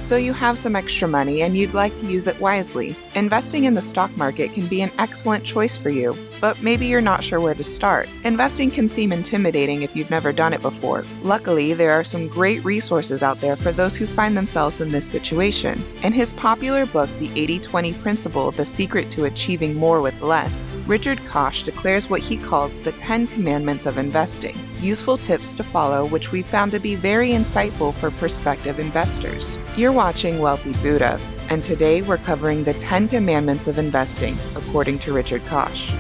so you have some extra money and you'd like to use it wisely. Investing in the stock market can be an excellent choice for you, but maybe you're not sure where to start. Investing can seem intimidating if you've never done it before. Luckily, there are some great resources out there for those who find themselves in this situation. In his popular book, The 80-20 Principle, The Secret to Achieving More with Less, Richard Koch declares what he calls the 10 Commandments of Investing, useful tips to follow which we found to be very insightful for prospective investors. You're watching Wealthy Buddha, and today we're covering the 10 Commandments of Investing, according to Richard Koch.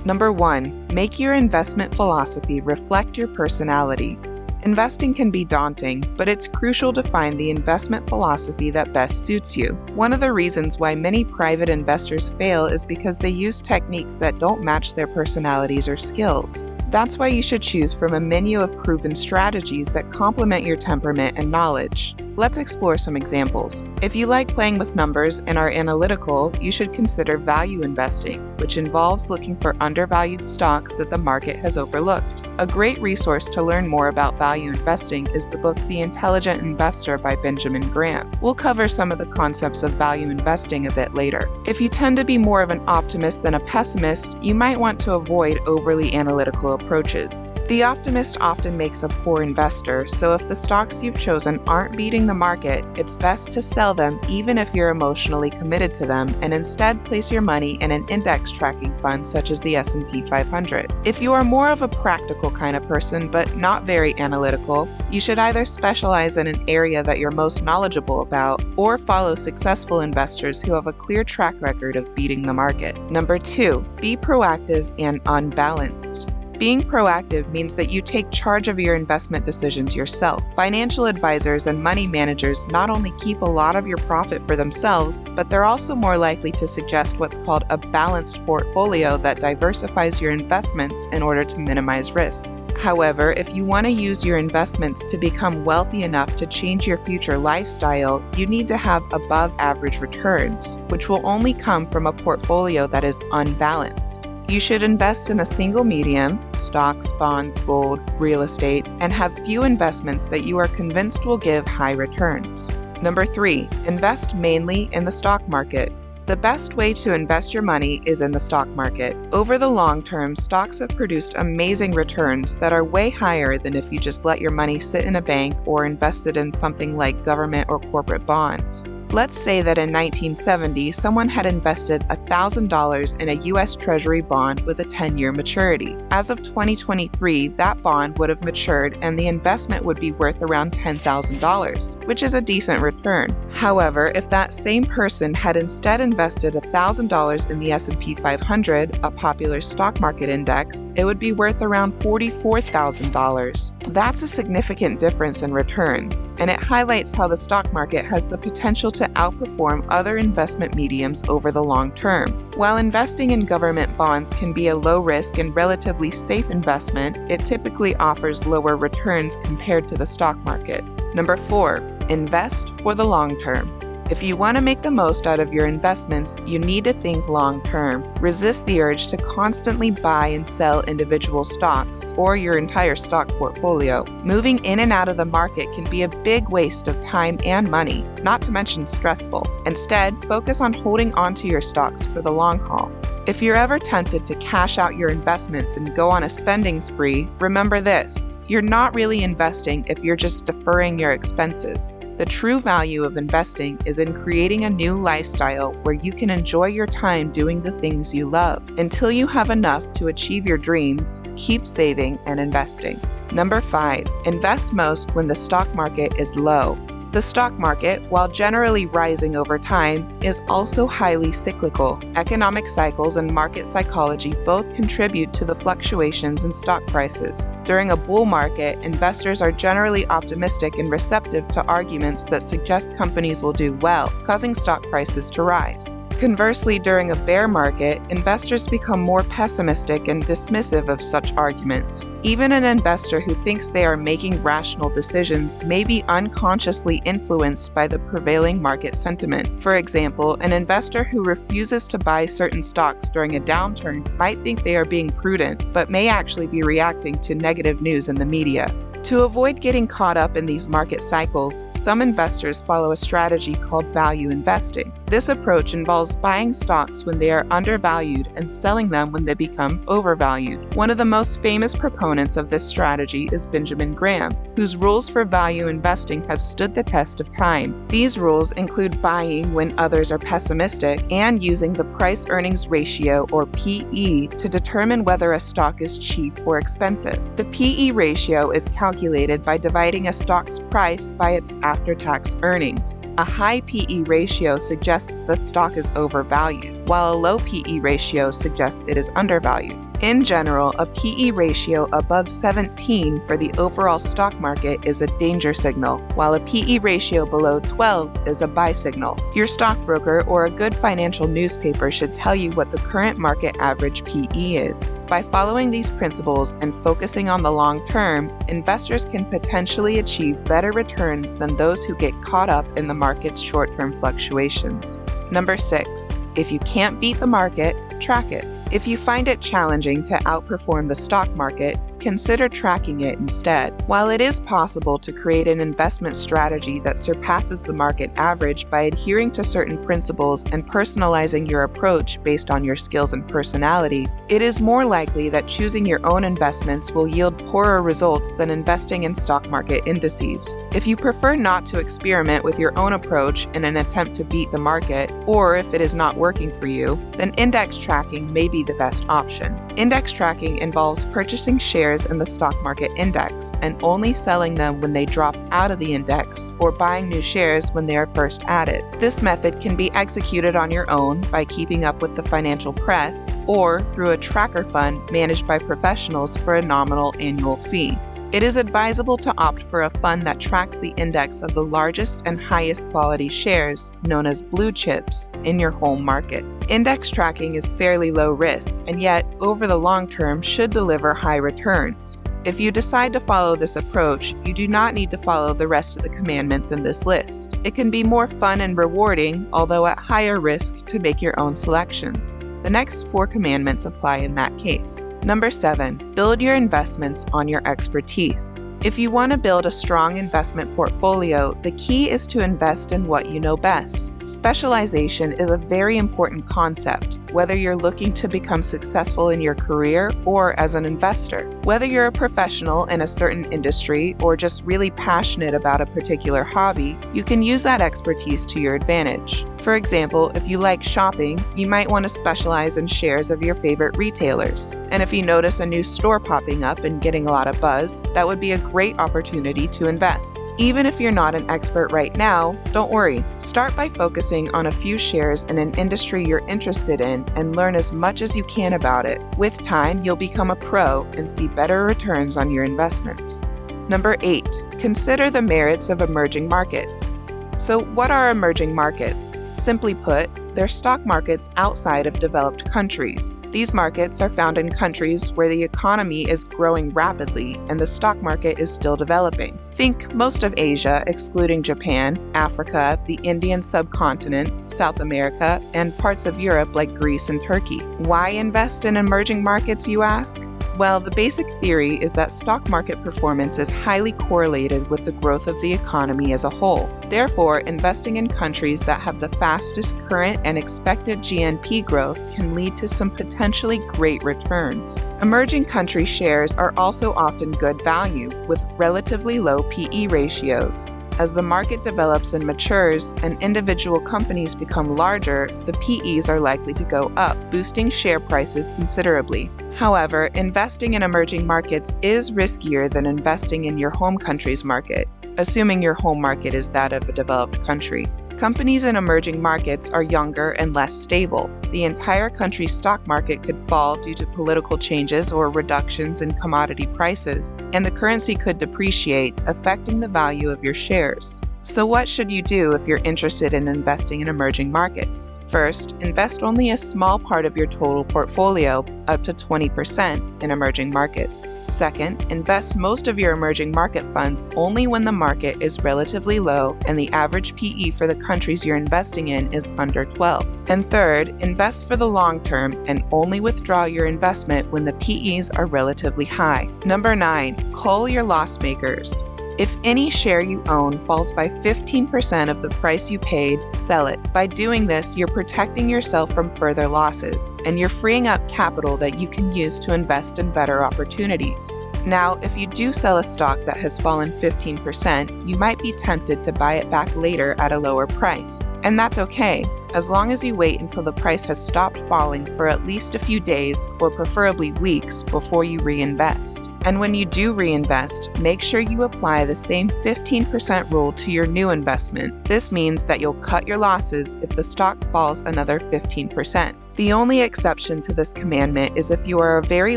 Number 1. Make your investment philosophy reflect your personality. Investing can be daunting, but it's crucial to find the investment philosophy that best suits you. One of the reasons why many private investors fail is because they use techniques that don't match their personalities or skills. That's why you should choose from a menu of proven strategies that complement your temperament and knowledge. Let's explore some examples. If you like playing with numbers and are analytical, you should consider value investing, which involves looking for undervalued stocks that the market has overlooked. A great resource to learn more about value investing is the book The Intelligent Investor by Benjamin Graham. We'll cover some of the concepts of value investing a bit later. If you tend to be more of an optimist than a pessimist, you might want to avoid overly analytical approaches. The optimist often makes a poor investor, so if the stocks you've chosen aren't beating the market, it's best to sell them even if you're emotionally committed to them, and instead place your money in an index tracking fund such as the S&P 500. If you are more of a practical kind of person but not very analytical, you should either specialize in an area that you're most knowledgeable about or follow successful investors who have a clear track record of beating the market. Number 2, be proactive and unbalanced. Being proactive means that you take charge of your investment decisions yourself. Financial advisors and money managers not only keep a lot of your profit for themselves, but they're also more likely to suggest what's called a balanced portfolio that diversifies your investments in order to minimize risk. However, if you want to use your investments to become wealthy enough to change your future lifestyle, you need to have above average returns, which will only come from a portfolio that is unbalanced. You should invest in a single medium, stocks, bonds, gold, real estate, and have few investments that you are convinced will give high returns. Number 3, invest mainly in the stock market. The best way to invest your money is in the stock market. Over the long term, stocks have produced amazing returns that are way higher than if you just let your money sit in a bank or invested in something like government or corporate bonds. Let's say that in 1970, someone had invested $1,000 in a U.S. Treasury bond with a 10-year maturity. As of 2023, that bond would have matured and the investment would be worth around $10,000, which is a decent return. However, if that same person had instead invested $1,000 in the S&P 500, a popular stock market index, it would be worth around $44,000. That's a significant difference in returns, and it highlights how the stock market has the potential to outperform other investment mediums over the long term. While investing in government bonds can be a low-risk and relatively safe investment, it typically offers lower returns compared to the stock market. Number 4, invest for the long term. If you want to make the most out of your investments, you need to think long-term. Resist the urge to constantly buy and sell individual stocks or your entire stock portfolio. Moving in and out of the market can be a big waste of time and money, not to mention stressful. Instead, focus on holding onto your stocks for the long haul. If you're ever tempted to cash out your investments and go on a spending spree, remember this: you're not really investing if you're just deferring your expenses. The true value of investing is in creating a new lifestyle where you can enjoy your time doing the things you love. Until you have enough to achieve your dreams, keep saving and investing. Number 5, invest most when the stock market is low. The stock market, while generally rising over time, is also highly cyclical. Economic cycles and market psychology both contribute to the fluctuations in stock prices. During a bull market, investors are generally optimistic and receptive to arguments that suggest companies will do well, causing stock prices to rise. Conversely, during a bear market, investors become more pessimistic and dismissive of such arguments. Even an investor who thinks they are making rational decisions may be unconsciously influenced by the prevailing market sentiment. For example, an investor who refuses to buy certain stocks during a downturn might think they are being prudent, but may actually be reacting to negative news in the media. To avoid getting caught up in these market cycles, some investors follow a strategy called value investing. This approach involves buying stocks when they are undervalued and selling them when they become overvalued. One of the most famous proponents of this strategy is Benjamin Graham, whose rules for value investing have stood the test of time. These rules include buying when others are pessimistic and using the price-earnings ratio, or PE, to determine whether a stock is cheap or expensive. The PE ratio is calculated by dividing a stock's price by its after-tax earnings. A high PE ratio suggests the stock is overvalued, while a low PE ratio suggests it is undervalued. In general, a PE ratio above 17 for the overall stock market is a danger signal, while a PE ratio below 12 is a buy signal. Your stockbroker or a good financial newspaper should tell you what the current market average PE is. By following these principles and focusing on the long term, investors can potentially achieve better returns than those who get caught up in the market's short-term fluctuations. Number 6. If you can't beat the market, track it. If you find it challenging to outperform the stock market, consider tracking it instead. While it is possible to create an investment strategy that surpasses the market average by adhering to certain principles and personalizing your approach based on your skills and personality, it is more likely that choosing your own investments will yield poorer results than investing in stock market indices. If you prefer not to experiment with your own approach in an attempt to beat the market, or if it is not working for you, then index tracking may be the best option. Index tracking involves purchasing shares in the stock market index and only selling them when they drop out of the index, or buying new shares when they are first added. This method can be executed on your own by keeping up with the financial press, or through a tracker fund managed by professionals for a nominal annual fee. It is advisable to opt for a fund that tracks the index of the largest and highest quality shares, known as blue chips, in your home market. Index tracking is fairly low risk, and yet, over the long term, should deliver high returns. If you decide to follow this approach, you do not need to follow the rest of the commandments in this list. It can be more fun and rewarding, although at higher risk, to make your own selections. The next 4 commandments apply in that case. Number 7, build your investments on your expertise. If you want to build a strong investment portfolio, the key is to invest in what you know best. Specialization is a very important concept, whether you're looking to become successful in your career or as an investor. Whether you're a professional in a certain industry or just really passionate about a particular hobby, you can use that expertise to your advantage. For example, if you like shopping, you might want to specialize in shares of your favorite retailers. And if you notice a new store popping up and getting a lot of buzz, that would be a great opportunity to invest. Even if you're not an expert right now, don't worry. Start by focusing on a few shares in an industry you're interested in and learn as much as you can about it. With time, you'll become a pro and see better returns on your investments. Number 8, consider the merits of emerging markets. So what are emerging markets? Simply put, they're stock markets outside of developed countries. These markets are found in countries where the economy is growing rapidly and the stock market is still developing. Think most of Asia, excluding Japan, Africa, the Indian subcontinent, South America, and parts of Europe like Greece and Turkey. Why invest in emerging markets, you ask? Well, the basic theory is that stock market performance is highly correlated with the growth of the economy as a whole. Therefore, investing in countries that have the fastest current and expected GNP growth can lead to some potentially great returns. Emerging country shares are also often good value, with relatively low PE ratios. As the market develops and matures and individual companies become larger, the PEs are likely to go up, boosting share prices considerably. However, investing in emerging markets is riskier than investing in your home country's market, assuming your home market is that of a developed country. Companies in emerging markets are younger and less stable. The entire country's stock market could fall due to political changes or reductions in commodity prices, and the currency could depreciate, affecting the value of your shares. So what should you do if you're interested in investing in emerging markets? First, invest only a small part of your total portfolio, up to 20%, in emerging markets. Second, invest most of your emerging market funds only when the market is relatively low and the average PE for the countries you're investing in is under 12. And third, invest for the long term and only withdraw your investment when the PEs are relatively high. Number 9, cull your loss makers. If any share you own falls by 15% of the price you paid, sell it. By doing this, you're protecting yourself from further losses, and you're freeing up capital that you can use to invest in better opportunities. Now, if you do sell a stock that has fallen 15%, you might be tempted to buy it back later at a lower price. And that's okay, as long as you wait until the price has stopped falling for at least a few days or preferably weeks before you reinvest. And when you do reinvest, make sure you apply the same 15% rule to your new investment. This means that you'll cut your losses if the stock falls another 15%. The only exception to this commandment is if you are a very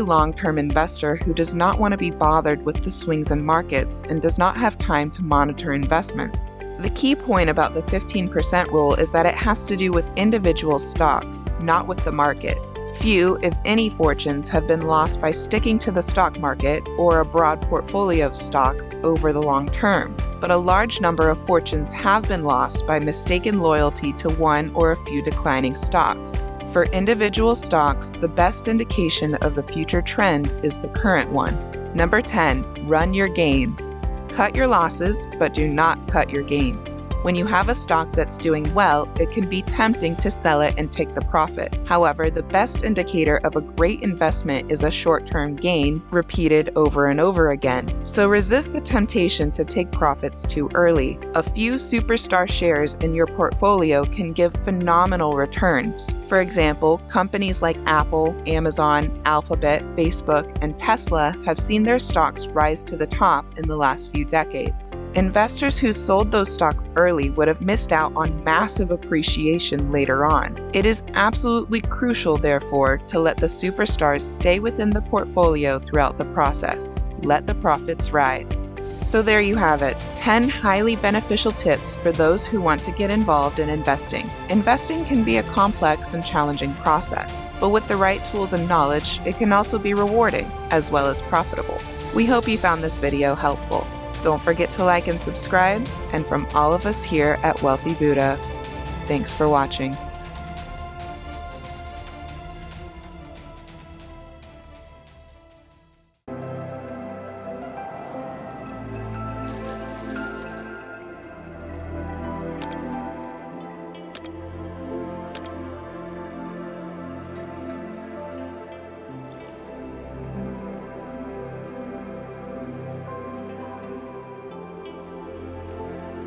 long-term investor who does not want to be bothered with the swings in markets and does not have time to monitor investments. The key point about the 15% rule is that it has to do with individual stocks, not with the market. Few, if any, fortunes have been lost by sticking to the stock market or a broad portfolio of stocks over the long term, but a large number of fortunes have been lost by mistaken loyalty to one or a few declining stocks. For individual stocks, the best indication of the future trend is the current one. Number 10, run your gains. Cut your losses, but do not cut your gains. When you have a stock that's doing well, it can be tempting to sell it and take the profit. However, the best indicator of a great investment is a short-term gain repeated over and over again. So resist the temptation to take profits too early. A few superstar shares in your portfolio can give phenomenal returns. For example, companies like Apple, Amazon, Alphabet, Facebook, and Tesla have seen their stocks rise to the top in the last few decades. Investors who sold those stocks early would have missed out on massive appreciation later on. It is absolutely crucial, therefore, to let the superstars stay within the portfolio throughout the process. Let the profits ride. So there you have it, 10 highly beneficial tips for those who want to get involved in investing. Investing can be a complex and challenging process, but with the right tools and knowledge, it can also be rewarding as well as profitable. We hope you found this video helpful. Don't forget to like and subscribe, and from all of us here at Wealthy Buddha, thanks for watching.